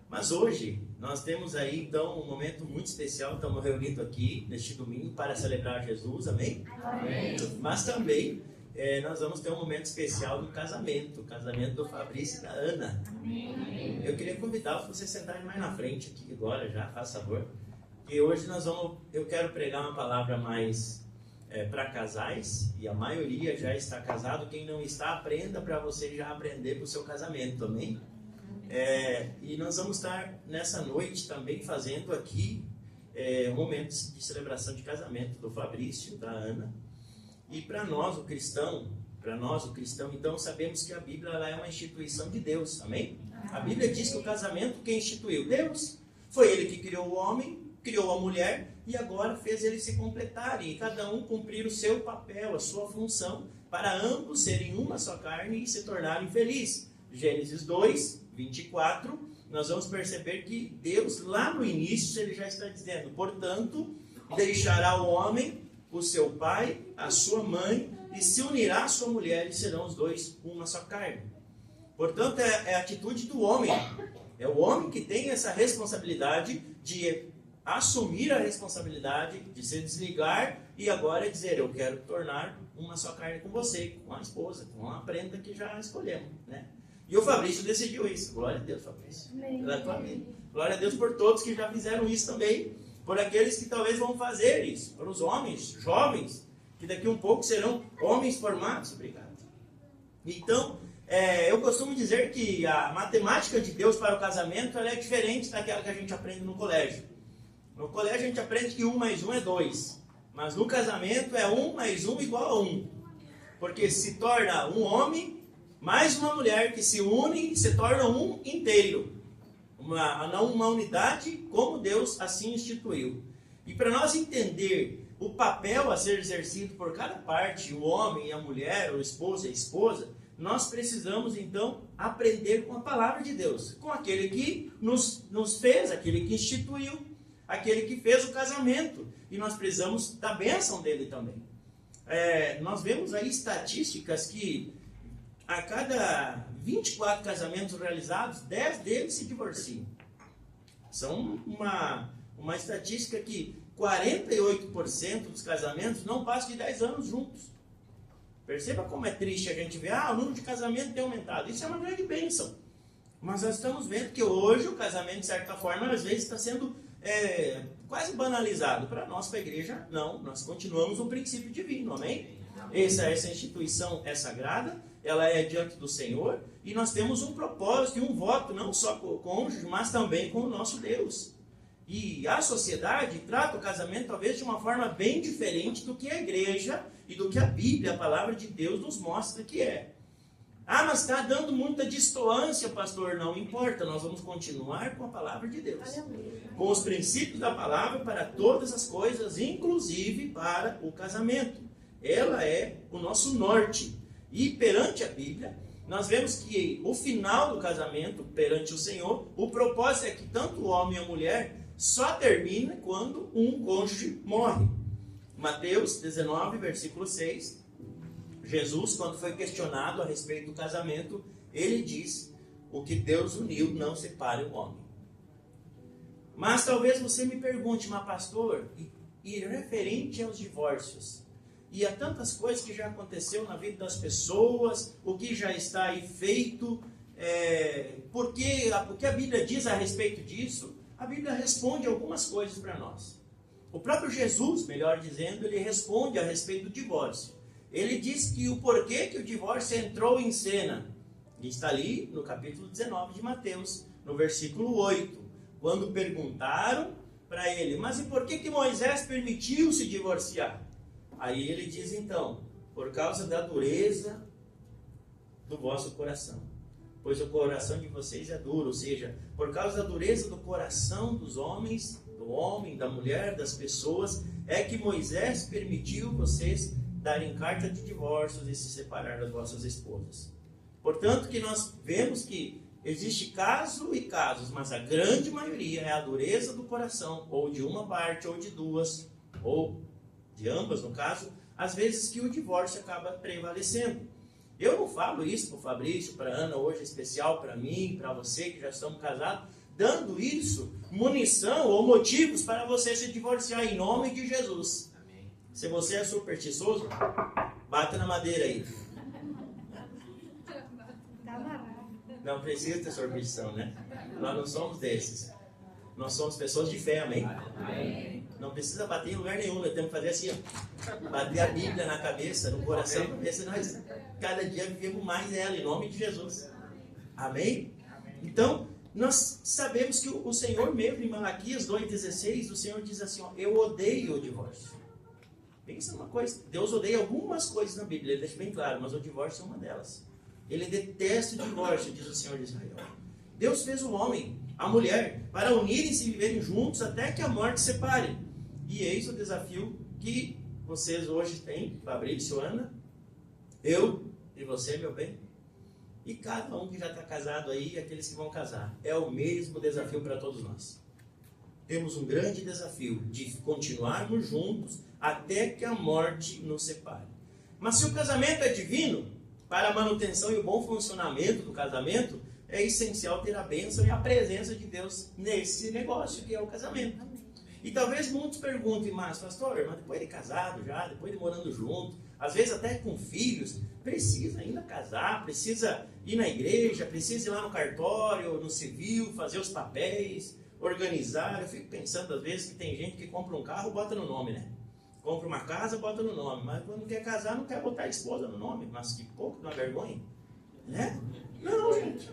Mas hoje nós temos aí então um momento muito especial. Estamos reunidos aqui neste domingo para celebrar Jesus, amém? Amém. Mas também nós vamos ter um momento especial do casamento, o casamento do Fabrício e da Ana. Amém. Eu queria convidá-los para vocês sentarem mais na frente aqui agora, já, faz favor. E hoje eu quero pregar uma palavra mais para casais, e a maioria já está casado. Quem não está, aprenda para você já aprender para o seu casamento, amém? E nós vamos estar nessa noite também fazendo aqui momentos de celebração de casamento do Fabrício, da Ana. E para nós o cristão, então sabemos que a Bíblia ela é uma instituição de Deus, amém? A Bíblia diz que o casamento quem instituiu? Deus. Foi Ele que criou o homem, criou a mulher e agora fez eles se completarem e cada um cumprir o seu papel, a sua função, para ambos serem uma só carne e se tornarem felizes. Gênesis 2, 24, nós vamos perceber que Deus, lá no início, Ele já está dizendo: portanto, deixará o homem o seu pai, a sua mãe, e se unirá à sua mulher, e serão os dois uma só carne. Portanto, é a atitude do homem. É o homem que tem essa responsabilidade de assumir a responsabilidade, de se desligar e agora dizer: eu quero tornar uma só carne com você, com a esposa, com a prenda que já escolhemos, né? E o Fabrício decidiu isso. Glória a Deus, Fabrício. Pela tua vida. Glória a Deus por todos que já fizeram isso também. Por aqueles que talvez vão fazer isso. Para os homens, jovens, que daqui um pouco serão homens formados. Obrigado. Então, eu costumo dizer que a matemática de Deus para o casamento ela é diferente daquela que a gente aprende no colégio. No colégio a gente aprende que 1 mais 1 é 2. Mas no casamento é 1 mais 1 igual a 1. Porque se torna um homem mais uma mulher que se unem e se tornam um inteiro. Uma unidade como Deus assim instituiu. E para nós entender o papel a ser exercido por cada parte, o homem e a mulher, o esposo e a esposa, nós precisamos então aprender com a palavra de Deus, com aquele que nos fez, aquele que instituiu, aquele que fez o casamento. E nós precisamos da bênção dele também. Nós vemos aí estatísticas que a cada 24 casamentos realizados, 10 deles se divorciam. São uma estatística que 48% dos casamentos não passam de 10 anos juntos. Perceba como é triste a gente ver, o número de casamentos tem aumentado. Isso é uma grande bênção. Mas nós estamos vendo que hoje o casamento, de certa forma, às vezes está sendo quase banalizado. Para nós, para a igreja, não. Nós continuamos um princípio divino, amém? Essa instituição é sagrada, ela é diante do Senhor, e nós temos um propósito e um voto, não só com o cônjuge, mas também com o nosso Deus. E a sociedade trata o casamento talvez de uma forma bem diferente do que a igreja e do que a Bíblia, a palavra de Deus, nos mostra que é. Mas está dando muita distância, pastor. Não importa, nós vamos continuar com a palavra de Deus. Com os princípios da palavra para todas as coisas, inclusive para o casamento. Ela é o nosso norte. E perante a Bíblia, nós vemos que o final do casamento perante o Senhor, o propósito é que tanto o homem e a mulher só termina quando um cônjuge morre. Mateus 19, versículo 6, Jesus, quando foi questionado a respeito do casamento, ele diz: o que Deus uniu não separe o homem. Mas talvez você me pergunte: mas pastor, e referente aos divórcios? E há tantas coisas que já aconteceu na vida das pessoas, o que já está aí feito, o que a Bíblia diz a respeito disso? A Bíblia responde algumas coisas para nós. O próprio Jesus, melhor dizendo, ele responde a respeito do divórcio. Ele diz que o porquê que o divórcio entrou em cena. E está ali no capítulo 19 de Mateus, no versículo 8. Quando perguntaram para ele: mas e por que Moisés permitiu se divorciar? Aí ele diz então: por causa da dureza do vosso coração. Pois o coração de vocês é duro, ou seja, por causa da dureza do coração dos homens, do homem, da mulher, das pessoas, é que Moisés permitiu vocês darem carta de divórcios e se separar das vossas esposas. Portanto, que nós vemos que existe caso e casos, mas a grande maioria é a dureza do coração, ou de uma parte, ou de duas, ou de ambas, no caso, às vezes que o divórcio acaba prevalecendo. Eu não falo isso para o Fabrício, para a Ana, hoje especial para mim, para você que já estamos casados, dando isso munição ou motivos para você se divorciar em nome de Jesus. Amém. Se você é supersticioso, bata na madeira aí. Não precisa ter superstição, né? Nós não somos desses. Nós somos pessoas de fé, amém? Amém. Não precisa bater em lugar nenhum, nós temos que fazer assim, ó. Bater a Bíblia na cabeça, no coração, para ver se nós cada dia vivemos mais ela, em nome de Jesus. Amém? Então, nós sabemos que o Senhor mesmo, em Malaquias 2,16, o Senhor diz assim, ó, eu odeio o divórcio. Pensa numa coisa, Deus odeia algumas coisas na Bíblia, ele deixa bem claro, mas o divórcio é uma delas. Ele detesta o divórcio, diz o Senhor de Israel. Deus fez o homem, a mulher, para unirem-se e viverem juntos até que a morte separe. E eis o desafio que vocês hoje têm, Fabrício, Ana, eu e você, meu bem, e cada um que já está casado aí e aqueles que vão casar. É o mesmo desafio para todos nós. Temos um grande desafio de continuarmos juntos até que a morte nos separe. Mas se o casamento é divino, para a manutenção e o bom funcionamento do casamento, é essencial ter a bênção e a presença de Deus nesse negócio que é o casamento. E talvez muitos perguntem, mas pastor, mas depois de casado já, depois de morando junto, às vezes até com filhos, precisa ainda casar, precisa ir na igreja, precisa ir lá no cartório, no civil, fazer os papéis, organizar. Eu fico pensando às vezes que tem gente que compra um carro e bota no nome, né? Compra uma casa, bota no nome, mas quando quer casar não quer botar a esposa no nome. Mas que pouco, não é vergonha? Né? Não, gente.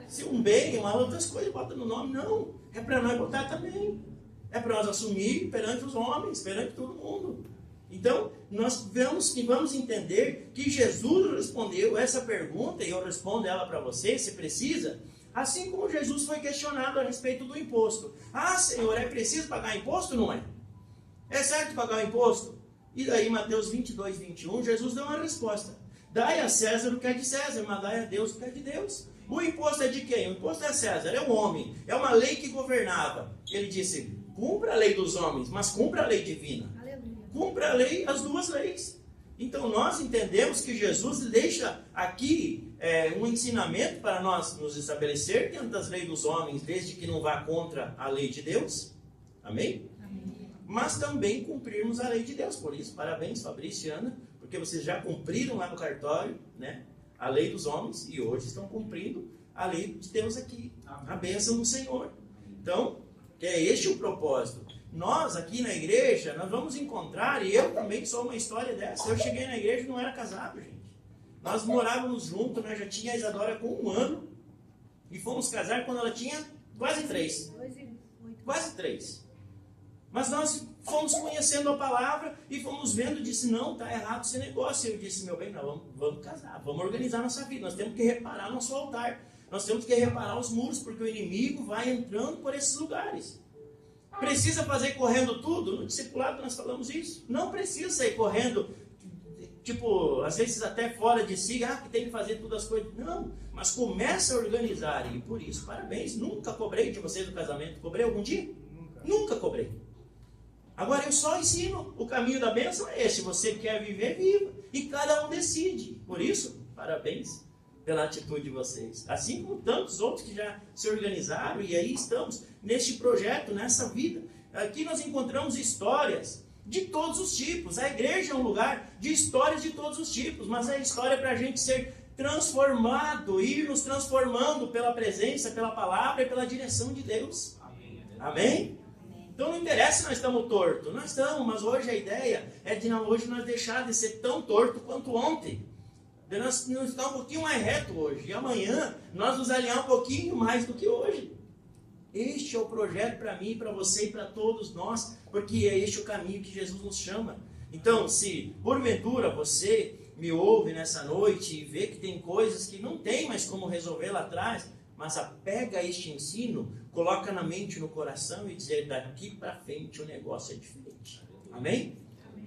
Se um bem, uma outras coisas, bota no nome, não. É para nós botar também. É para nós assumir perante os homens, perante todo mundo. Então, nós vamos entender que Jesus respondeu essa pergunta, e eu respondo ela para você, se precisa, assim como Jesus foi questionado a respeito do imposto. Ah, Senhor, é preciso pagar imposto? Não é? É certo pagar o imposto? E daí, Mateus 22, 21, Jesus deu uma resposta. Dai a César o que é de César, mas dai a Deus o que é de Deus. O imposto é de quem? O imposto é César, é o homem. É uma lei que governava. Ele disse, cumpra a lei dos homens, mas cumpra a lei divina. Aleluia. Cumpra a lei, as duas leis. Então, nós entendemos que Jesus deixa aqui um ensinamento para nós nos estabelecer dentro das leis dos homens, desde que não vá contra a lei de Deus. Amém? Mas também cumprirmos a lei de Deus. Por isso, parabéns, Fabrício e Ana, porque vocês já cumpriram lá no cartório, né, a lei dos homens, e hoje estão cumprindo a lei de Deus aqui, a bênção do Senhor. Então, que é este o propósito. Nós aqui na igreja, nós vamos encontrar, e eu também sou uma história dessa, eu cheguei na igreja e não era casado, gente. Nós morávamos juntos, né, já tinha a Isadora com 1 ano, e fomos casar quando ela tinha quase 3. Quase 3. Mas nós fomos conhecendo a palavra e fomos vendo, disse, não, está errado esse negócio. Eu disse, meu bem, não, vamos casar, vamos organizar nossa vida, nós temos que reparar nosso altar, nós temos que reparar os muros, porque o inimigo vai entrando por esses lugares. Precisa fazer correndo tudo? No discipulado nós falamos isso. Não precisa sair correndo, tipo, às vezes até fora de si, que tem que fazer todas as coisas. Não, mas começa a organizar, e por isso, parabéns. Nunca cobrei de vocês do casamento. Cobrei algum dia? Nunca cobrei. Agora eu só ensino, o caminho da bênção é esse, você quer viver, viva, e cada um decide. Por isso, parabéns pela atitude de vocês. Assim como tantos outros que já se organizaram, e aí estamos neste projeto, nessa vida. Aqui nós encontramos histórias de todos os tipos. A igreja é um lugar de histórias de todos os tipos, mas é história para a gente ser transformado, ir nos transformando pela presença, pela palavra e pela direção de Deus. Amém? Então não interessa se nós estamos tortos, nós estamos, mas hoje a ideia é de hoje nós deixar de ser tão torto quanto ontem. De nós estar um pouquinho mais reto hoje, e amanhã nós nos alinhar um pouquinho mais do que hoje. Este é o projeto para mim, para você e para todos nós, porque é este o caminho que Jesus nos chama. Então, se porventura você me ouve nessa noite e vê que tem coisas que não tem mais como resolver lá atrás, mas apega este ensino, coloca na mente, no coração e dizer, daqui para frente o negócio é diferente. Amém?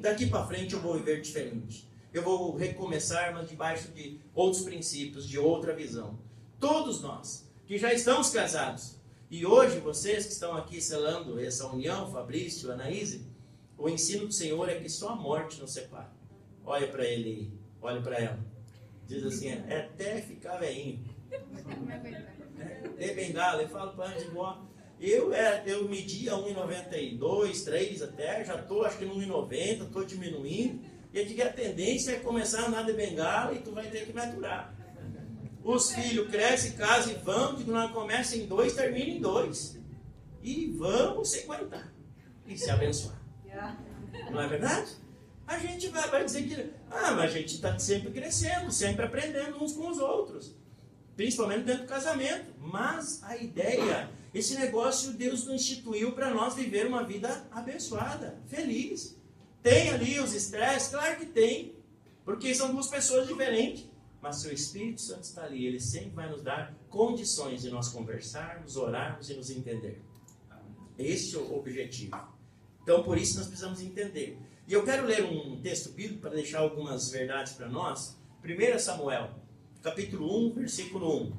Daqui para frente eu vou viver diferente. Eu vou recomeçar, mas debaixo de outros princípios, de outra visão. Todos nós que já estamos casados, e hoje vocês que estão aqui selando essa união, Fabrício, Anaíse, o ensino do Senhor é que só a morte nos separa. Olha para ele, olha para ela. Diz assim, é até ficar velhinho. De bengala, eu falo para a Angie, eu media 1,92, 3 até, já estou acho que no 1,90, estou diminuindo. E eu digo, a tendência é começar a andar de bengala e tu vai ter que me aturar. Os filhos crescem, casam e vão, digo, nós começa em 2, termina em 2. E vamos se aguentar e se abençoar. Não é verdade? A gente vai dizer que, mas a gente está sempre crescendo, sempre aprendendo uns com os outros. Principalmente dentro do casamento. Mas a ideia, esse negócio Deus nos instituiu para nós viver uma vida abençoada, feliz. Tem ali os estresses? Claro que tem. Porque são duas pessoas diferentes. Mas se o Espírito Santo está ali, ele sempre vai nos dar condições de nós conversarmos, orarmos e nos entender. Esse é o objetivo. Então, por isso nós precisamos entender. E eu quero ler um texto bíblico para deixar algumas verdades para nós. 1 Samuel, capítulo 1, versículo 1.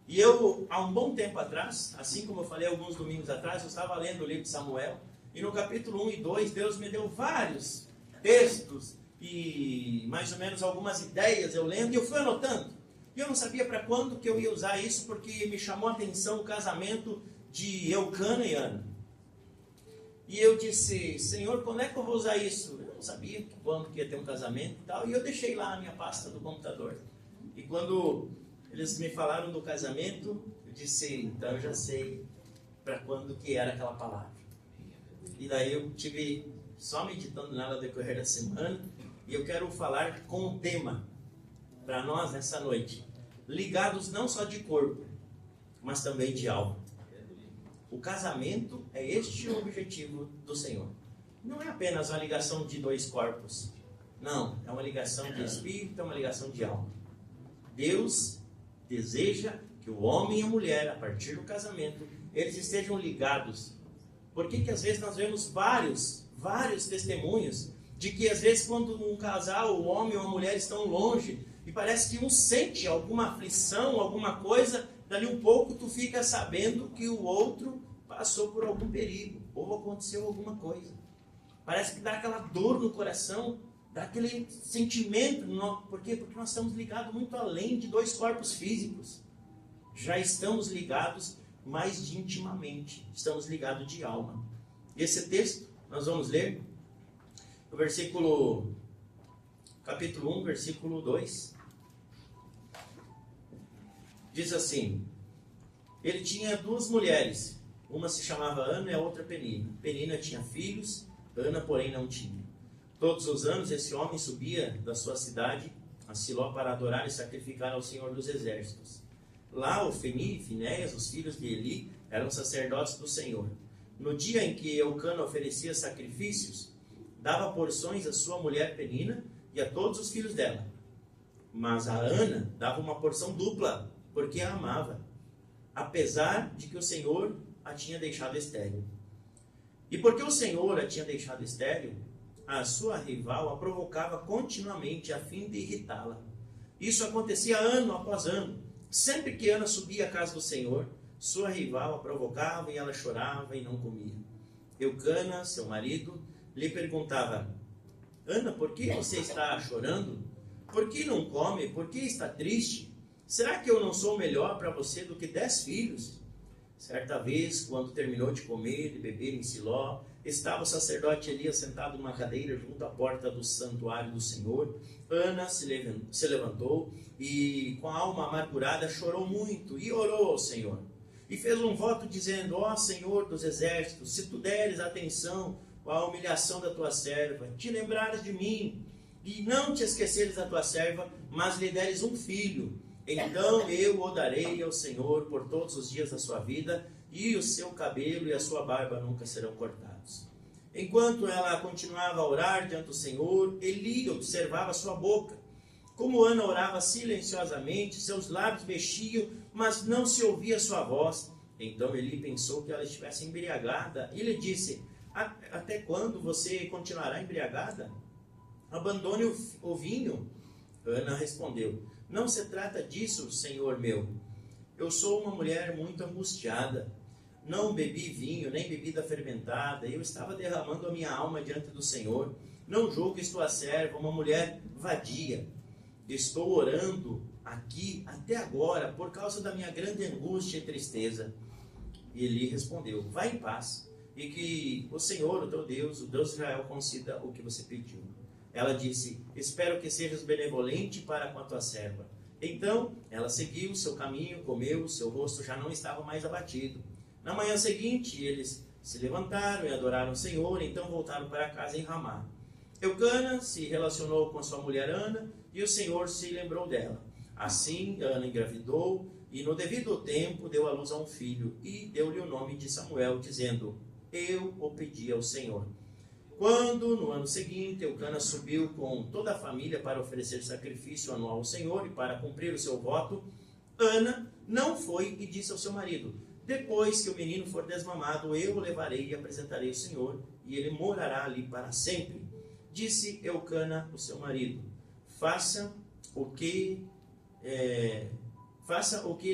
E eu, há um bom tempo atrás, assim como eu falei alguns domingos atrás, eu estava lendo o livro de Samuel. E no capítulo 1 e 2, Deus me deu vários textos e mais ou menos algumas ideias eu lendo. E eu fui anotando. E eu não sabia para quando que eu ia usar isso, porque me chamou a atenção o casamento de Eucana e Ana. E eu disse, Senhor, quando é que eu vou usar isso? Eu não sabia quando que ia ter um casamento e tal. E eu deixei lá na minha pasta do computador. E quando eles me falaram do casamento, eu disse, então eu já sei para quando que era aquela palavra. E daí eu tive só meditando nela no decorrer da semana. E eu quero falar com um tema para nós nessa noite. Ligados não só de corpo, mas também de alma. O casamento é este o objetivo do Senhor. Não é apenas uma ligação de dois corpos. Não, é uma ligação de espírito, é uma ligação de alma. Deus deseja que o homem e a mulher, a partir do casamento, eles estejam ligados. Por que às vezes nós vemos vários testemunhos de que às vezes quando um casal, o homem ou a mulher estão longe, e parece que um sente alguma aflição, alguma coisa, dali um pouco tu fica sabendo que o outro passou por algum perigo, ou aconteceu alguma coisa. Parece que dá aquela dor no coração, dá aquele sentimento. Por quê? Porque nós estamos ligados muito além de dois corpos físicos. Já estamos ligados mais intimamente, estamos ligados de alma. Esse texto nós vamos ler no capítulo 1, versículo 2. Diz assim, ele tinha duas mulheres, uma se chamava Ana e a outra Penina. Penina tinha filhos, Ana, porém, não tinha. Todos os anos esse homem subia da sua cidade a Siló para adorar e sacrificar ao Senhor dos Exércitos. Lá, Ofni e Finéias, os filhos de Eli, eram sacerdotes do Senhor. No dia em que Eucana oferecia sacrifícios, dava porções à sua mulher Penina e a todos os filhos dela. Mas a Ana dava uma porção dupla, porque a amava, apesar de que o Senhor a tinha deixado estéril. E porque o Senhor a tinha deixado estéril, a sua rival a provocava continuamente a fim de irritá-la. Isso acontecia ano após ano. Sempre que Ana subia à casa do Senhor, sua rival a provocava e ela chorava e não comia. Eucana, seu marido, lhe perguntava, Ana, por que você está chorando? Por que não come? Por que está triste? Será que eu não sou melhor para você do que 10 filhos? Certa vez, quando terminou de comer e beber em Siló, estava o sacerdote Elias sentado numa cadeira junto à porta do santuário do Senhor. Ana se levantou e, com a alma amargurada, chorou muito e orou ao Senhor. E fez um voto dizendo, ó Senhor dos Exércitos, se tu deres atenção à humilhação da tua serva, te lembrares de mim, e não te esqueceres da tua serva, mas lhe deres um filho, então eu o darei ao Senhor por todos os dias da sua vida, e o seu cabelo e a sua barba nunca serão cortados. Enquanto ela continuava a orar diante do Senhor, Eli observava sua boca. Como Ana orava silenciosamente, seus lábios mexiam, mas não se ouvia sua voz. Então Eli pensou que ela estivesse embriagada e lhe disse, até quando você continuará embriagada? Abandone o vinho. Ana respondeu, não se trata disso, Senhor meu. Eu sou uma mulher muito angustiada. Não bebi vinho, nem bebida fermentada. Eu estava derramando a minha alma diante do Senhor. Não julgue tua serva, uma mulher vadia. Estou orando aqui até agora por causa da minha grande angústia e tristeza. E ele respondeu: vai em paz, e que o Senhor, o teu Deus, o Deus de Israel, conceda o que você pediu. Ela disse: espero que sejas benevolente para com a tua serva. Então ela seguiu o seu caminho, comeu, seu rosto já não estava mais abatido. Na manhã seguinte eles se levantaram e adoraram o Senhor, então voltaram para casa em Ramá. Eucana se relacionou com a sua mulher Ana, e o Senhor se lembrou dela. Assim Ana engravidou, e no devido tempo deu à luz a um filho, e deu-lhe o nome de Samuel, dizendo: eu o pedi ao Senhor. Quando, no ano seguinte, Eucana subiu com toda a família para oferecer sacrifício anual ao Senhor e para cumprir o seu voto, Ana não foi e disse ao seu marido: depois que o menino for desmamado, eu o levarei e apresentarei ao Senhor, e ele morará ali para sempre. Disse Eucana, o seu marido: faça o que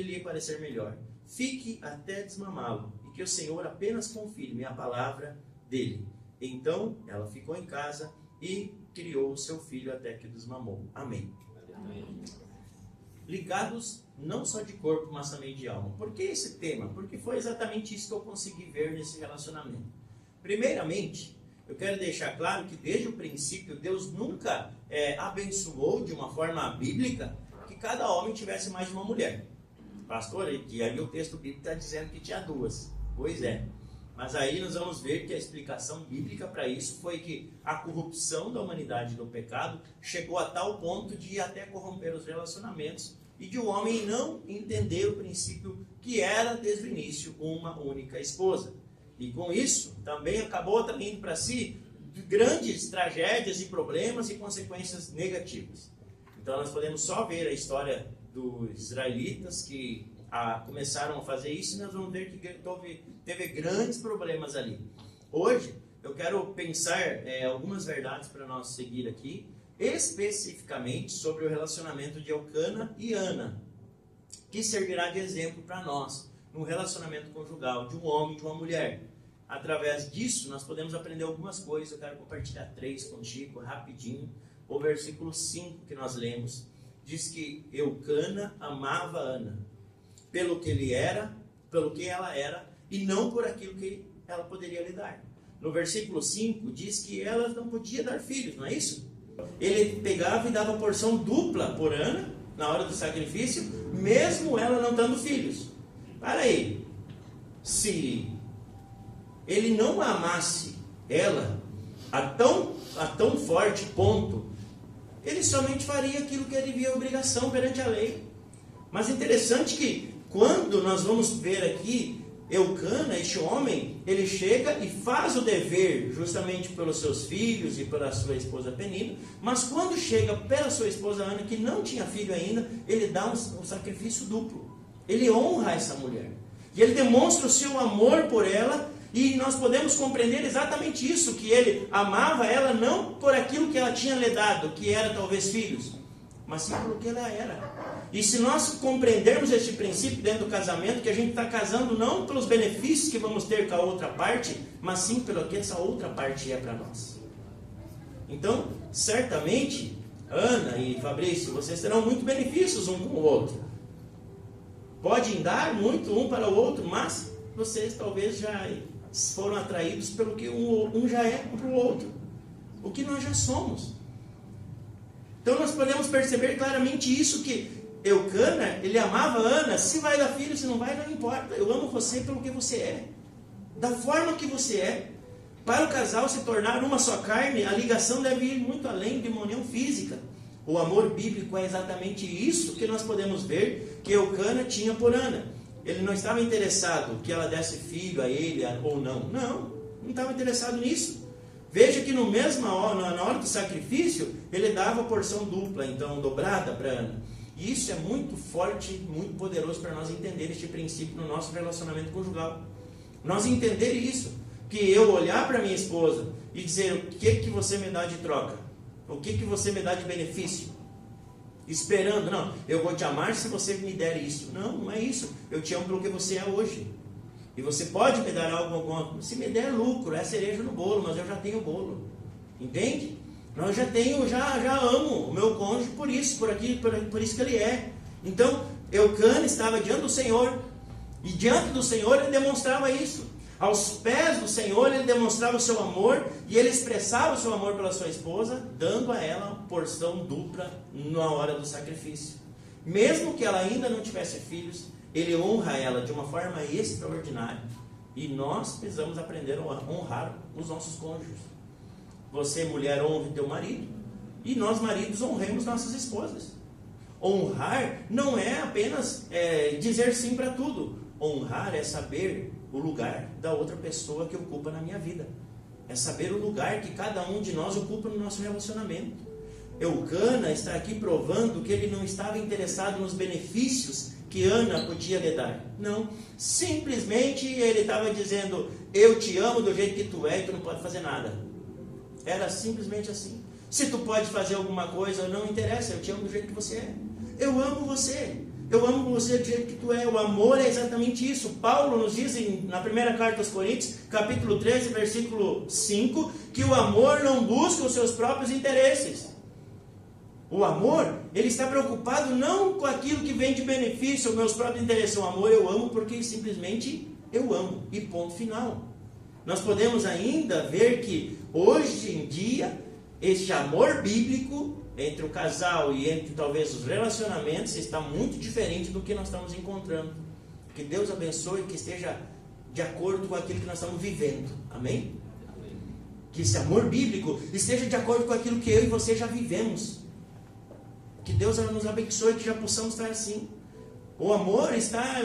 lhe parecer melhor. Fique até desmamá-lo, e que o Senhor apenas confirme a palavra dele. Então ela ficou em casa e criou o seu filho até que desmamou. Amém. Amém. Ligados não só de corpo, mas também de alma. Por que esse tema? Porque foi exatamente isso que eu consegui ver nesse relacionamento. Primeiramente, eu quero deixar claro que desde o princípio Deus nunca abençoou de uma forma bíblica que cada homem tivesse mais de uma mulher. Pastor, e aí o texto bíblico está dizendo que tinha duas. Pois é. Mas aí nós vamos ver que a explicação bíblica para isso foi que a corrupção da humanidade do pecado chegou a tal ponto de até corromper os relacionamentos e de o homem não entender o princípio que era desde o início uma única esposa. E com isso também acabou trazendo para si grandes tragédias e problemas e consequências negativas. Então nós podemos só ver a história dos israelitas que começaram a fazer isso, e nós vamos ver que teve grandes problemas ali. Hoje eu quero pensar algumas verdades para nós seguir aqui, especificamente sobre o relacionamento de Eucana e Ana, que servirá de exemplo para nós no relacionamento conjugal de um homem e de uma mulher. Através disso nós podemos aprender algumas coisas. Eu quero compartilhar 3 contigo rapidinho. O versículo 5 que nós lemos diz que Eucana amava Ana pelo que ela era, e não por aquilo que ela poderia lhe dar. No versículo 5 diz que ela não podia dar filhos, não é isso? Ele pegava e dava porção dupla por Ana, na hora do sacrifício, mesmo ela não dando filhos. Para aí, se ele não amasse ela a tão forte ponto, ele somente faria aquilo que ele via obrigação perante a lei. Mas interessante que quando nós vamos ver aqui, Eucana, este homem, ele chega e faz o dever justamente pelos seus filhos e pela sua esposa Penina, mas quando chega pela sua esposa Ana, que não tinha filho ainda, ele dá um sacrifício duplo. Ele honra essa mulher. E ele demonstra o seu amor por ela, e nós podemos compreender exatamente isso, que ele amava ela não por aquilo que ela tinha lhe dado, que era talvez filhos, mas sim pelo que ela era. E se nós compreendermos este princípio dentro do casamento, que a gente está casando não pelos benefícios que vamos ter com a outra parte, mas sim pelo que essa outra parte é para nós. Então, certamente, Ana e Fabrício, vocês terão muitos benefícios um com o outro. Podem dar muito um para o outro, mas vocês talvez já foram atraídos pelo que um já é para o outro. O que nós já somos. Então nós podemos perceber claramente isso, que Eucana, ele amava Ana, se vai dar filho, se não vai, não importa. Eu amo você pelo que você é, da forma que você é. Para o casal se tornar uma só carne, a ligação deve ir muito além de uma união física. O amor bíblico é exatamente isso que nós podemos ver que Eucana tinha por Ana. Ele não estava interessado que ela desse filho a ele ou não. Não estava interessado nisso. Veja que na hora do sacrifício, ele dava a porção dupla, então dobrada para Ana. E isso é muito forte, muito poderoso para nós entender este princípio no nosso relacionamento conjugal. Nós entender isso, que eu olhar para minha esposa e dizer: o que você me dá de troca? O que você me dá de benefício? Esperando, não, eu vou te amar se você me der isso. Não, não é isso. Eu te amo pelo que você é hoje. E você pode me dar algo, se me der lucro, é cereja no bolo, mas eu já tenho bolo. Entende? Eu já amo o meu cônjuge por isso que ele é. Então, Eucana estava diante do Senhor, e diante do Senhor ele demonstrava isso. Aos pés do Senhor ele demonstrava o seu amor, e ele expressava o seu amor pela sua esposa, dando a ela uma porção dupla na hora do sacrifício. Mesmo que ela ainda não tivesse filhos, ele honra ela de uma forma extraordinária. E nós precisamos aprender a honrar os nossos cônjuges. Você, mulher, honre teu marido, e nós, maridos, honremos nossas esposas. Honrar não é apenas dizer sim para tudo. Honrar é saber o lugar da outra pessoa que ocupa na minha vida. É saber o lugar que cada um de nós ocupa no nosso relacionamento. Eucana está aqui provando que ele não estava interessado nos benefícios que Ana podia lhe dar. Não. Simplesmente ele estava dizendo: eu te amo do jeito que tu é e tu não pode fazer nada. Era simplesmente assim. Se tu pode fazer alguma coisa, não interessa, eu te amo do jeito que você é. Eu amo você. Eu amo você do jeito que tu é. O amor é exatamente isso. Paulo nos diz na primeira carta aos Coríntios, capítulo 13, versículo 5, que o amor não busca os seus próprios interesses. O amor, ele está preocupado não com aquilo que vem de benefício, os meus próprios interesses. O amor eu amo porque simplesmente eu amo. E ponto final. Nós podemos ainda ver que hoje em dia, este amor bíblico entre o casal e entre talvez os relacionamentos está muito diferente do que nós estamos encontrando. Que Deus abençoe e que esteja de acordo com aquilo que nós estamos vivendo. Amém? Amém. Que esse amor bíblico esteja de acordo com aquilo que eu e você já vivemos. Que Deus nos abençoe, que já possamos estar assim. O amor está,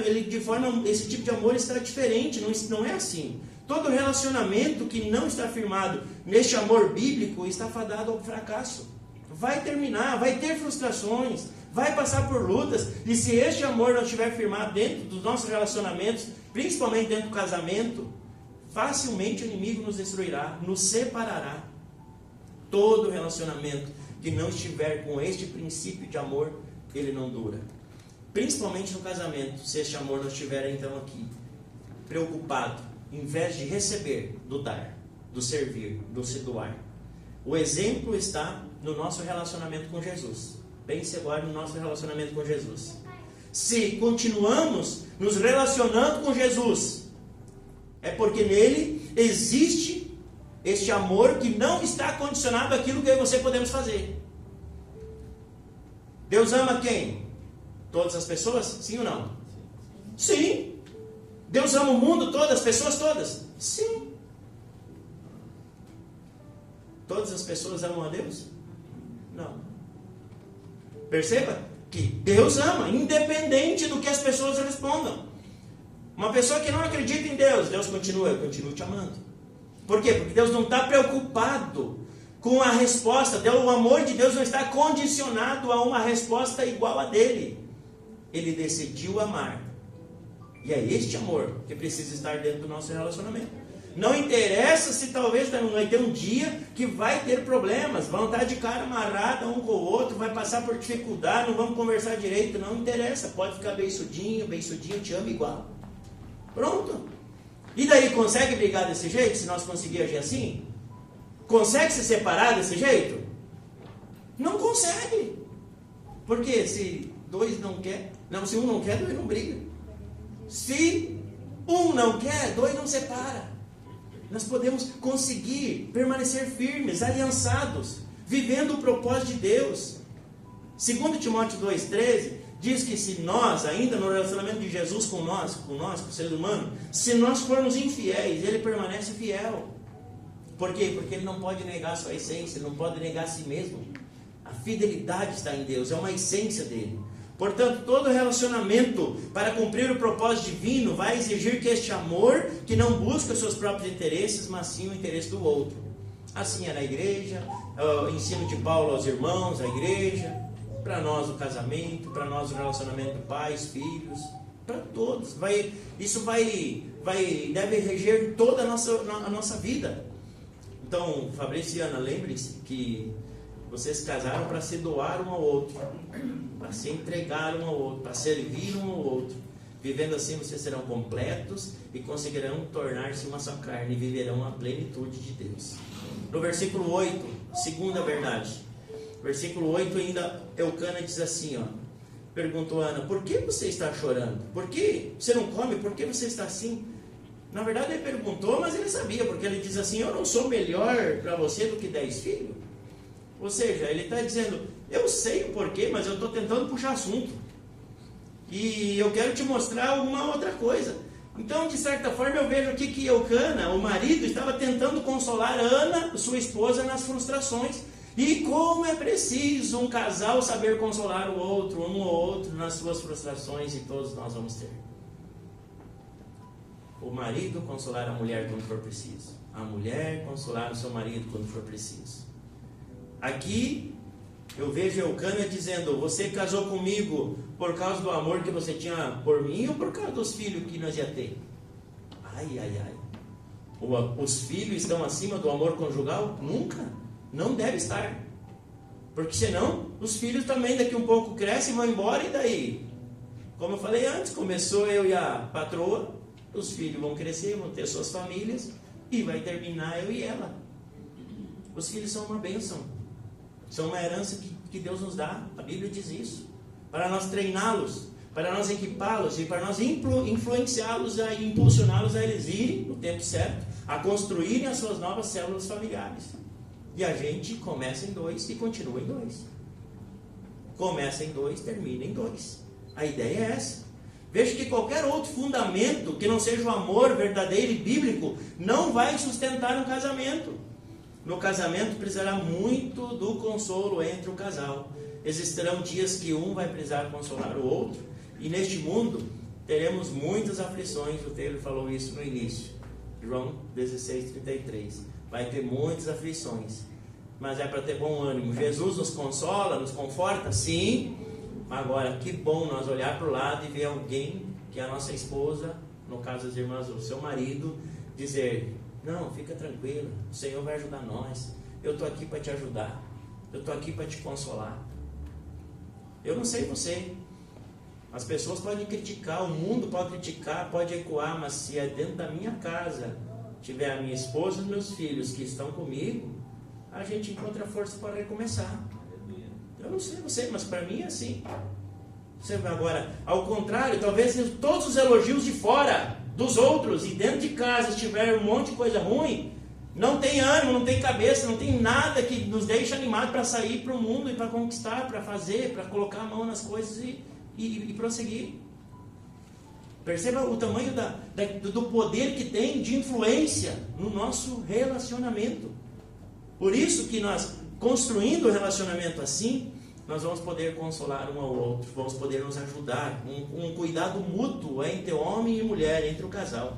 esse tipo de amor está diferente, não é assim. Todo relacionamento que não está firmado neste amor bíblico está fadado ao fracasso. Vai terminar, vai ter frustrações, vai passar por lutas. E se este amor não estiver firmado dentro dos nossos relacionamentos, principalmente dentro do casamento, facilmente o inimigo nos destruirá, nos separará. Todo relacionamento que não estiver com este princípio de amor, ele não dura. Principalmente no casamento, se este amor não estiver então aqui, preocupado, em vez de receber, do dar, do servir, do se doar. O exemplo está no nosso relacionamento com Jesus. Pense agora no nosso relacionamento com Jesus. Se continuamos nos relacionando com Jesus, é porque nele existe este amor que não está condicionado àquilo que eu e você podemos fazer. Deus ama quem? Todas as pessoas? Sim ou não? Sim. Deus ama o mundo todo, as pessoas todas? Sim. Todas as pessoas amam a Deus? Não. Perceba que Deus ama, independente do que as pessoas respondam. Uma pessoa que não acredita em Deus, Deus continua, eu continuo te amando. Por quê? Porque Deus não está preocupado com a resposta. O amor de Deus não está condicionado a uma resposta igual a dele. Ele decidiu amar. E é este amor que precisa estar dentro do nosso relacionamento. Não interessa se talvez vai ter um dia que vai ter problemas, vão estar de cara amarrada um com o outro, vai passar por dificuldade, não vamos conversar direito, não interessa, pode ficar beiçudinho, te amo igual. Pronto. E daí, consegue brigar desse jeito, se nós conseguirmos agir assim? Consegue se separar desse jeito? Não consegue. Porque se dois não quer, se um não quer, dois não briga. Se um não quer, dois não separa. Nós podemos conseguir permanecer firmes, aliançados, vivendo o propósito de Deus. 2 Timóteo 2,13 diz que se nós, ainda no relacionamento de Jesus com nós, com o ser humano, se nós formos infiéis, ele permanece fiel. Por quê? Porque ele não pode negar a sua essência, ele não pode negar a si mesmo. A fidelidade está em Deus, é uma essência dele. Portanto, todo relacionamento para cumprir o propósito divino vai exigir que este amor, que não busca os seus próprios interesses, mas sim o interesse do outro. Assim é na igreja, o ensino de Paulo aos irmãos, a igreja, para nós o casamento, para nós o relacionamento pais, filhos, para todos. Isso deve reger toda a nossa vida. Então, Fabrício e Ana, lembre-se que vocês casaram para se doar um ao outro, para se entregar um ao outro, para servir um ao outro. Vivendo assim, vocês serão completos e conseguirão tornar-se uma só carne e viverão a plenitude de Deus. No versículo 8, segunda verdade. Versículo 8 ainda, Eucana diz assim, perguntou Ana, por que você está chorando? Por que você não come? Por que você está assim? Na verdade ele perguntou, mas ele sabia, porque ele diz assim, eu não sou melhor para você do que 10 filhos? Ou seja, ele está dizendo, eu sei o porquê, mas eu estou tentando puxar assunto. E eu quero te mostrar alguma outra coisa. Então, de certa forma, eu vejo aqui que Eucana, o marido, estava tentando consolar Ana, sua esposa, nas frustrações. E como é preciso um casal saber consolar o outro, um ou outro, nas suas frustrações, e todos nós vamos ter. O marido consolar a mulher quando for preciso. A mulher consolar o seu marido quando for preciso. Aqui, eu vejo Eucana dizendo, você casou comigo por causa do amor que você tinha por mim ou por causa dos filhos que nós ia ter? Ai, ai, ai. Os filhos estão acima do amor conjugal? Nunca. Não deve estar. Porque senão, os filhos também daqui um pouco crescem e vão embora, e daí? Como eu falei antes, começou eu e a patroa, os filhos vão crescer, vão ter suas famílias, e vai terminar eu e ela. Os filhos são uma bênção. São uma herança que Deus nos dá. A Bíblia diz isso. Para nós treiná-los, para nós equipá-los e para nós influenciá-los e impulsioná-los a eles irem, no tempo certo, a construírem as suas novas células familiares. E a gente começa em 2 e continua em 2. Começa em 2, termina em 2. A ideia é essa. Veja que qualquer outro fundamento que não seja o amor verdadeiro e bíblico não vai sustentar um casamento. No casamento precisará muito do consolo entre o casal. Existirão dias que um vai precisar consolar o outro. E neste mundo teremos muitas aflições. O Taylor falou isso no início. João 16:33. Vai ter muitas aflições. Mas é para ter bom ânimo. Jesus nos consola, nos conforta? Sim. Agora, que bom nós olhar para o lado e ver alguém, que é a nossa esposa, no caso das irmãs, o seu marido, dizer, não, fica tranquila, o Senhor vai ajudar nós, eu estou aqui para te ajudar, eu estou aqui para te consolar. Eu não sei você, as pessoas podem criticar, o mundo pode criticar, pode ecoar, mas se é dentro da minha casa, tiver a minha esposa e os meus filhos que estão comigo, a gente encontra força para recomeçar. Eu não sei você, mas para mim é assim. Agora, ao contrário, talvez todos os elogios de fora, dos outros, e dentro de casa estiver um monte de coisa ruim, não tem ânimo, não tem cabeça, não tem nada que nos deixe animado para sair para o mundo e para conquistar, para fazer, para colocar a mão nas coisas e prosseguir. Perceba o tamanho do poder que tem de influência no nosso relacionamento. Por isso que nós, construindo o relacionamento assim, nós vamos poder consolar um ao outro, vamos poder nos ajudar, um cuidado mútuo entre homem e mulher, entre o casal.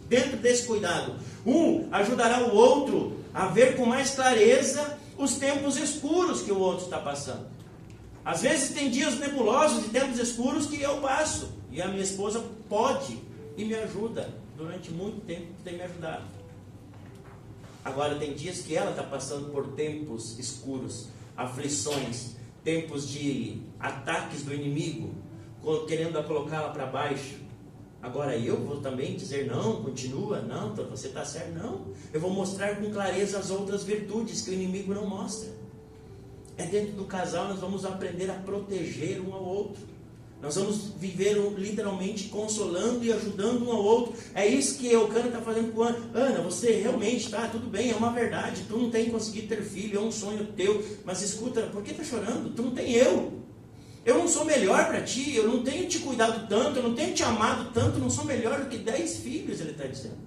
Dentro desse cuidado, um ajudará o outro a ver com mais clareza os tempos escuros que o outro está passando. Às vezes tem dias nebulosos e tempos escuros que eu passo, e a minha esposa pode e me ajuda, durante muito tempo tem me ajudado. Agora tem dias que ela está passando por tempos escuros, aflições, tempos de ataques do inimigo, querendo colocá-la para baixo. Agora eu vou também dizer, não, continua, não, você está certo, não. Eu vou mostrar com clareza as outras virtudes que o inimigo não mostra. É dentro do casal, nós vamos aprender a proteger um ao outro. Nós vamos viver literalmente consolando e ajudando um ao outro. É isso que Eucana está fazendo com Ana. Ana, você realmente está, tudo bem, é uma verdade. Tu não tem conseguido ter filho, é um sonho teu. Mas escuta, por que está chorando? Tu não tem eu. Eu não sou melhor para ti, eu não tenho te cuidado tanto, eu não tenho te amado tanto, não sou melhor do que 10 filhos, ele está dizendo.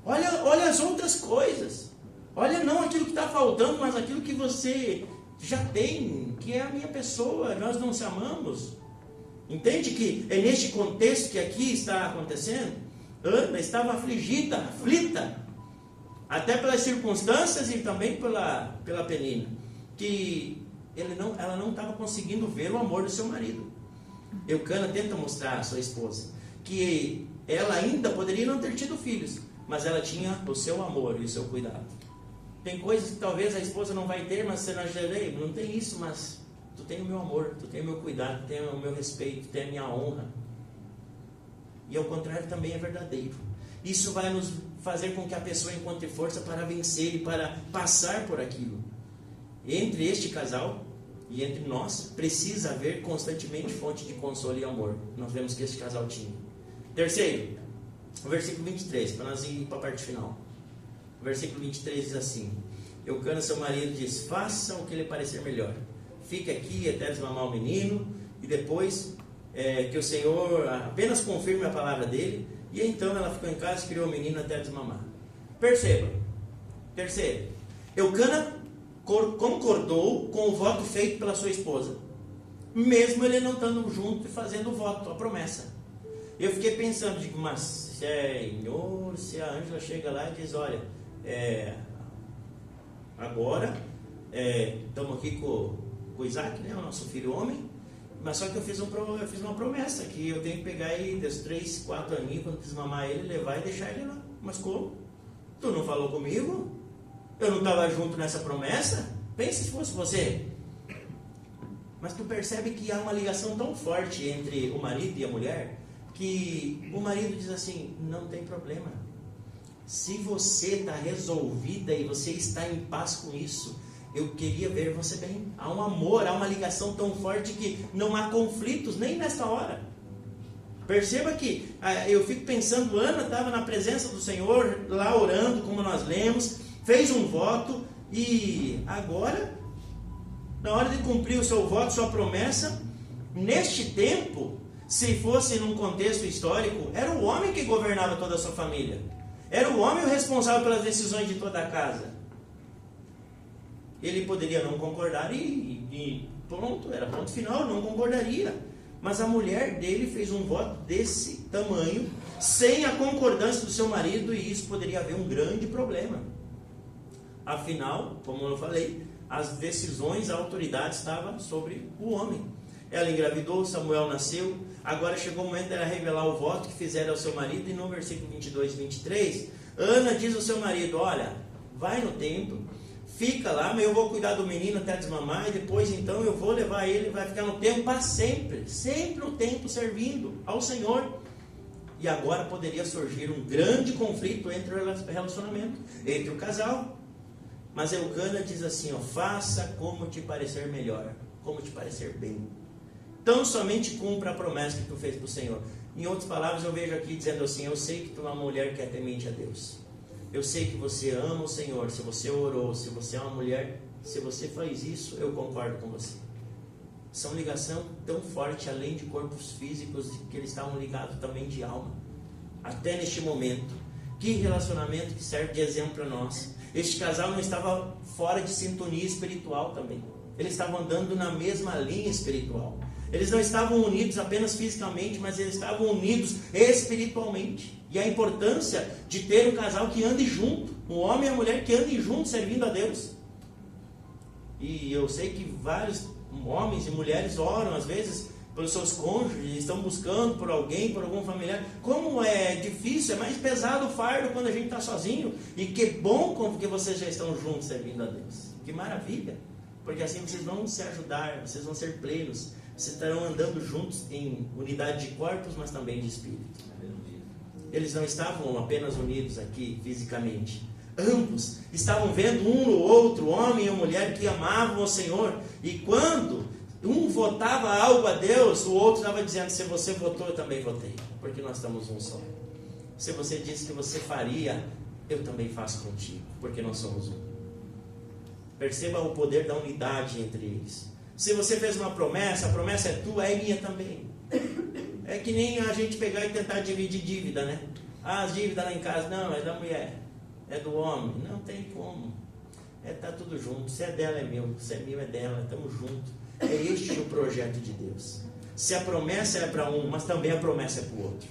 Olha as outras coisas. Olha não aquilo que está faltando, mas aquilo que você já tem, que é a minha pessoa. Nós não se amamos. Entende que é neste contexto que aqui está acontecendo? Ana estava afligida, aflita, até pelas circunstâncias e também pela Penina, que ela não estava conseguindo ver o amor do seu marido. Eucana tenta mostrar à sua esposa que ela ainda poderia não ter tido filhos, mas ela tinha o seu amor e o seu cuidado. Tem coisas que talvez a esposa não vai ter, mas você não tem isso, mas tu tem o meu amor, tu tem o meu cuidado, tu tem o meu respeito, tu tem a minha honra. E ao contrário também é verdadeiro. Isso vai nos fazer com que a pessoa encontre força para vencer e para passar por aquilo. Entre este casal, E entre nós precisa haver constantemente fonte de consolo e amor. Nós vemos que esse casal tinha. Terceiro, o versículo 23, para nós ir para a parte final. O versículo 23 diz assim: Eucana, seu marido, diz: faça o que lhe parecer melhor. Fique aqui até desmamar o menino, e depois que o Senhor apenas confirme a palavra dele. E então ela ficou em casa e criou o menino até desmamar. Perceba. Terceiro, Eucana concordou com o voto feito pela sua esposa, mesmo ele não estando junto e fazendo o voto, a promessa. Eu fiquei pensando, digo, mas Senhor, se a Ângela chega lá e diz: olha, agora estamos aqui com o Isaac, né, o nosso filho homem, mas só que eu fiz uma promessa, que eu tenho que pegar aí dos 3, 4 aninhos, quando desmamar ele, levar e deixar ele lá. Mas como? Tu não falou comigo? Eu não estava junto nessa promessa? Pense se fosse você. Mas tu percebe que há uma ligação tão forte entre o marido e a mulher, que o marido diz assim: não tem problema. Se você está resolvida e você está em paz com isso, eu queria ver você bem. Há um amor, há uma ligação tão forte que não há conflitos nem nessa hora. Perceba que eu fico pensando, Ana estava na presença do Senhor, lá orando, como nós lemos, fez um voto, e agora, na hora de cumprir o seu voto, sua promessa, neste tempo, se fosse num contexto histórico, era o homem que governava toda a sua família. Era o homem o responsável pelas decisões de toda a casa. Ele poderia não concordar e pronto, era ponto final, não concordaria. Mas a mulher dele fez um voto desse tamanho, sem a concordância do seu marido, e isso poderia haver um grande problema. Afinal, como eu falei, as decisões, a autoridade estava sobre o homem. Ela engravidou, Samuel nasceu, agora chegou o momento dela revelar o voto que fizeram ao seu marido, e no versículo 22 e 23, Ana diz ao seu marido: olha, vai no templo, fica lá, mas eu vou cuidar do menino até desmamar, e depois então eu vou levar ele, vai ficar no templo para sempre, sempre no templo servindo ao Senhor. E agora poderia surgir um grande conflito entre o relacionamento, entre o casal. Mas Eucana diz assim: ó, faça como te parecer melhor, como te parecer bem. Tão somente cumpra a promessa que tu fez para o Senhor. Em outras palavras, eu vejo aqui dizendo assim: eu sei que tu é uma mulher que é temente a Deus. Eu sei que você ama o Senhor. Se você orou, se você é uma mulher, se você faz isso, eu concordo com você. São ligação tão forte, além de corpos físicos, que eles estavam ligados também de alma. Até neste momento. Que relacionamento que serve de exemplo para nós. Este casal não estava fora de sintonia espiritual também. Eles estavam andando na mesma linha espiritual. Eles não estavam unidos apenas fisicamente, mas eles estavam unidos espiritualmente. E a importância de ter um casal que ande junto, um homem e a mulher que andem juntos servindo a Deus. E eu sei que vários homens e mulheres oram às vezes pelos seus cônjuges, estão buscando por alguém, por algum familiar. Como é difícil, é mais pesado o fardo quando a gente está sozinho. E que bom porque vocês já estão juntos servindo a Deus. Que maravilha, porque assim vocês vão se ajudar, vocês vão ser plenos. Vocês estarão andando juntos em unidade de corpos, mas também de espírito. Eles não estavam apenas unidos aqui fisicamente. Ambos estavam vendo um no outro, homem e mulher que amavam o Senhor. E quando um votava algo a Deus, o outro estava dizendo: se você votou, eu também votei, porque nós estamos um só. Se você disse que você faria, eu também faço contigo, porque nós somos um. Perceba o poder da unidade entre eles. Se você fez uma promessa, a promessa é tua, é minha também. É que nem a gente pegar e tentar dividir dívida, né? Ah, as dívidas lá em casa, não, é da mulher, é do homem. Não tem como. Tá tudo junto. Se é dela, é meu. Se é meu, é dela. Estamos juntos. É este o projeto de Deus. Se a promessa é para um, mas também a promessa é para o outro.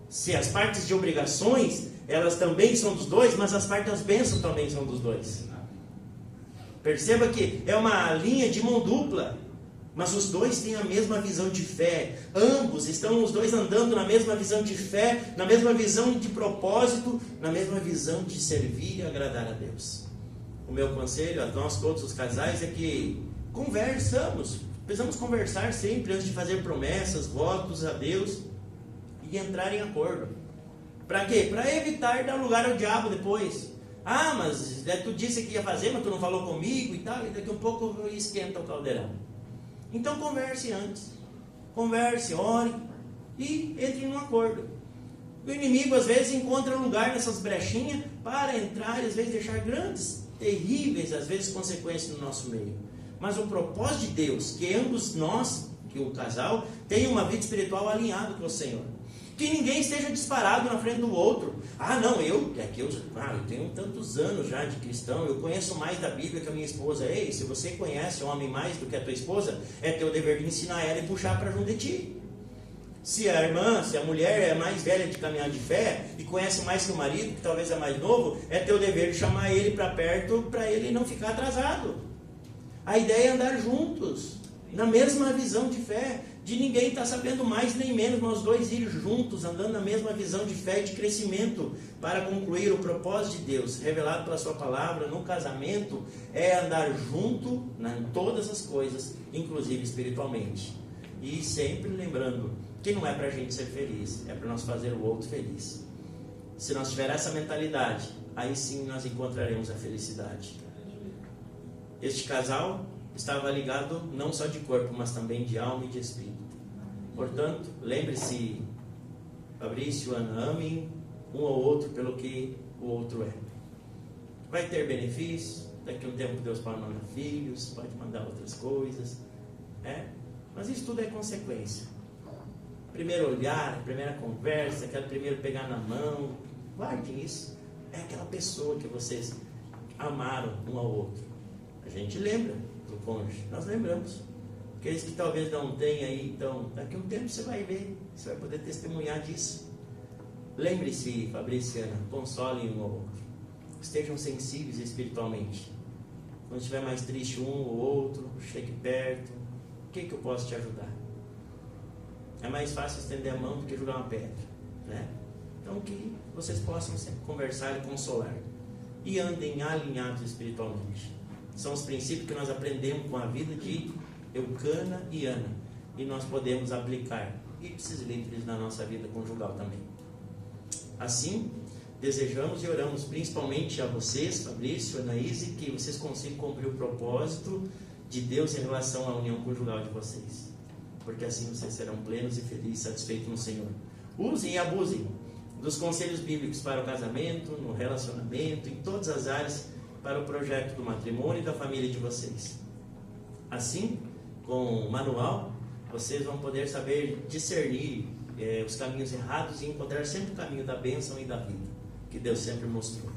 Se as partes de obrigações, elas também são dos dois, mas as partes das bênçãos também são dos dois. Perceba que é uma linha de mão dupla, mas os dois têm a mesma visão de fé. Ambos estão os dois andando na mesma visão de fé, na mesma visão de propósito, na mesma visão de servir e agradar a Deus. O meu conselho a nós todos os casais é que precisamos conversar sempre antes de fazer promessas, votos a Deus e entrar em acordo. Para quê? Para evitar dar lugar ao diabo depois. Ah, mas tu disse que ia fazer, mas tu não falou comigo e tal, e daqui a um pouco esquenta o caldeirão. Então converse antes. Converse, ore e entre num acordo. O inimigo às vezes encontra lugar nessas brechinhas para entrar e às vezes deixar grandes, terríveis, às vezes consequências no nosso meio. Mas o propósito de Deus, que ambos nós, que o casal, tenham uma vida espiritual alinhada com o Senhor. Que ninguém esteja disparado na frente do outro. Ah, não, eu tenho tantos anos já de cristão, eu conheço mais da Bíblia que a minha esposa. Ei, se você conhece o homem mais do que a tua esposa, é teu dever de ensinar ela e puxar para junto de ti. Se a mulher é mais velha de caminhar de fé e conhece mais que o marido, que talvez é mais novo, é teu dever de chamar ele para perto para ele não ficar atrasado. A ideia é andar juntos, na mesma visão de fé, de ninguém estar sabendo mais nem menos, nós dois ir juntos, andando na mesma visão de fé e de crescimento, para concluir o propósito de Deus, revelado pela sua palavra no casamento, é andar junto em todas as coisas, inclusive espiritualmente. E sempre lembrando que não é para a gente ser feliz, é para nós fazer o outro feliz. Se nós tivermos essa mentalidade, aí sim nós encontraremos a felicidade. Este casal estava ligado não só de corpo, mas também de alma e de espírito. Portanto, lembre-se, Fabrício, Ana, amem um ao outro pelo que o outro é. Vai ter benefício, daqui a um tempo Deus pode mandar filhos, pode mandar outras coisas, mas isso tudo é consequência. Primeiro olhar, primeira conversa, aquele primeiro pegar na mão, guardem isso. É aquela pessoa que vocês amaram um ao outro. A gente lembra do cônjuge, nós lembramos. Aqueles que talvez não tenham aí, então, daqui a um tempo você vai ver, você vai poder testemunhar disso. Lembre-se, Fabrício e Ana, consolem um ao outro. Estejam sensíveis espiritualmente. Quando estiver mais triste um ou outro, chegue perto. O que eu posso te ajudar? É mais fácil estender a mão do que jogar uma pedra, né? Então que vocês possam sempre conversar e consolar. E andem alinhados espiritualmente. São os princípios que nós aprendemos com a vida de Eucana e Ana. E nós podemos aplicar ipsis literis na nossa vida conjugal também. Assim, desejamos e oramos principalmente a vocês, Fabrício, Anaíse, que vocês consigam cumprir o propósito de Deus em relação à união conjugal de vocês. Porque assim vocês serão plenos e felizes, satisfeitos no Senhor. Usem e abusem dos conselhos bíblicos para o casamento, no relacionamento, em todas as áreas, para o projeto do matrimônio e da família de vocês. Assim, com o manual, vocês vão poder saber discernir os caminhos errados e encontrar sempre o caminho da bênção e da vida, que Deus sempre mostrou.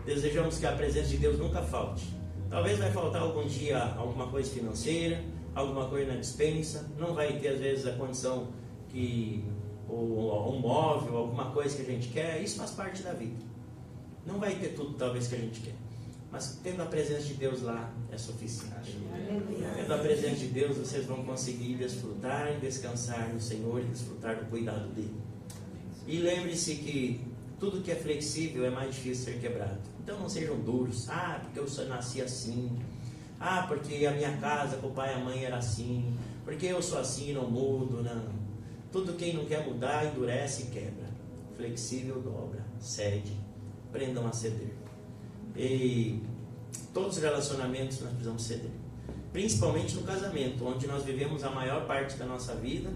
Desejamos que a presença de Deus nunca falte. Talvez vai faltar algum dia alguma coisa financeira, alguma coisa na despensa, não vai ter às vezes a condição ou um móvel, alguma coisa que a gente quer, isso faz parte da vida. Não vai ter tudo talvez que a gente quer, mas tendo a presença de Deus lá é suficiente. Tendo a presença de Deus, vocês vão conseguir desfrutar e descansar no Senhor e desfrutar do cuidado dele. E lembre-se que tudo que é flexível é mais difícil ser quebrado. Então não sejam duros. Ah, porque eu só nasci assim. Ah, porque a minha casa com o pai e a mãe era assim. Porque eu sou assim e não mudo. Não. Tudo quem não quer mudar endurece e quebra. Flexível dobra, cede. Aprendam a ceder. E todos os relacionamentos nós precisamos ceder. Principalmente no casamento, onde nós vivemos a maior parte da nossa vida,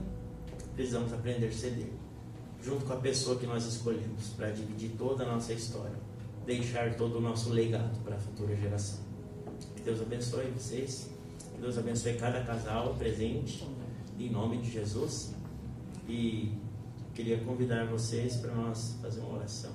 precisamos aprender a ceder. Junto com a pessoa que nós escolhemos, para dividir toda a nossa história, deixar todo o nosso legado para a futura geração. Que Deus abençoe vocês, que Deus abençoe cada casal presente, em nome de Jesus. E queria convidar vocês para nós fazer uma oração.